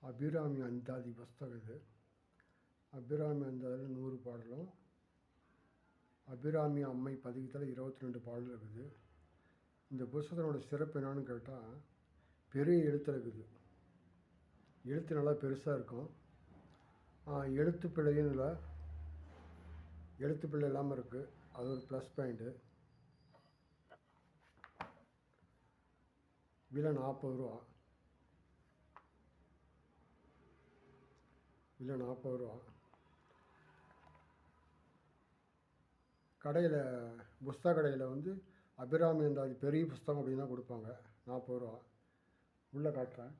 அபிராமி அந்தாதி புஸ்தகம் இது. அபிராமி அந்தாதியில் 100 பாடலும், அபிராமி அம்மை பதிகத்தில் 22 பாடல் இருக்குது. இந்த புஸ்தகத்தோட சிறப்பு என்னன்னு கேட்டால், பெரிய எழுத்து இருக்குது. எழுத்து நல்லா பெருசாக இருக்கும். எழுத்து பிழையும் இல்லை, எழுத்து பிள்ளை இல்லாமல் இருக்குது. அது ஒரு ப்ளஸ் பாயிண்ட்டு. விலை 40 ரூபா. விலை 40 ரூபா. கடையில் புஸ்தக கடையில் வந்து அபிராமி அந்தாதி பெரிய புஸ்தகம் அப்படின்னு தான் கொடுப்பாங்க. 40 ரூபா. உள்ளே காட்டுறேன்.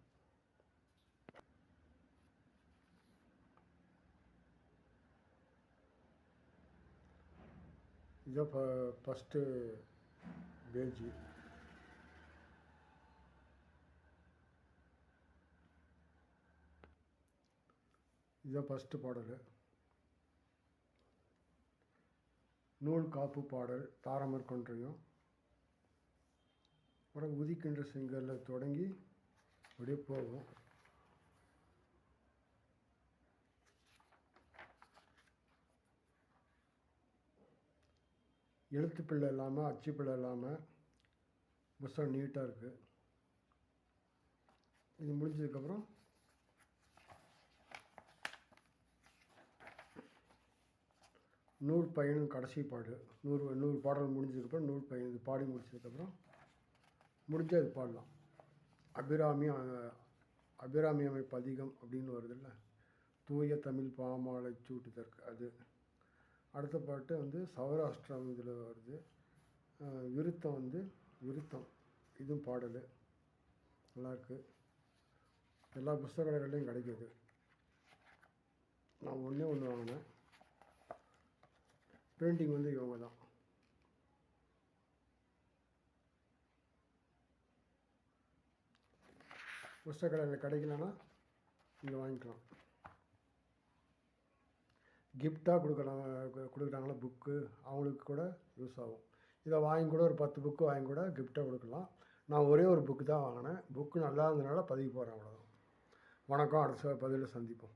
இதுதான் ஃபஸ்ட்டு பேஜி. இதுதான் ஃபஸ்ட்டு பாடல். நூல் காப்பு பாடல் தாரமர் கொன்றையும், அப்புறம் உதிக்கின்ற செங்கல்ல தொடங்கி அப்படியே போகும். எழுத்து பிள்ளை இல்லாமல், அச்சு பிள்ளை இல்லாமல் புஸ்தகம் நீட்டாக இருக்குது. இது முடிஞ்சதுக்கப்புறம் நூல் பயனும் கடைசி பாடு. 100 பாடல் முடிஞ்சதுக்கப்புறம் நூல் பயன் இது பாடி முடிச்சதுக்கப்புறம் முடிஞ்சால் இது பாடலாம். அபிராமி அம்மை பதிகம் அப்படின்னு வருதில்ல, தூய தமிழ் பாமாலை சூட்டுதற்கு அது. அடுத்த பாட்டு வந்து சௌராஷ்டிரம் இதில் வருது. விருத்தம் இதுவும் பாடல் நல்லாயிருக்கு. எல்லா புஸ்தக கடைகள்லையும் கிடைக்கிது. நான் ஒன்று வாங்கினேன். பெயிண்டிங் வந்து இவங்க தான். புஸ்தக கடையில் கிடைக்கலன்னா இங்கே வாங்கிக்கலாம். கிஃப்டாக கொடுக்குறாங்களா புக்கு, அவங்களுக்கு கூட யூஸ் ஆகும். இதை வாங்கி கூட ஒரு 10 புக்கு வாங்கி கூட கிஃப்டாக கொடுக்கலாம். நான் ஒரே ஒரு புக்கு தான் வாங்கினேன். புக்கு நல்லா இருந்ததுனால பதிவு போகிறேன். அவ்வளோதான். வணக்கம். அடுத்த பதிவில் சந்திப்போம்.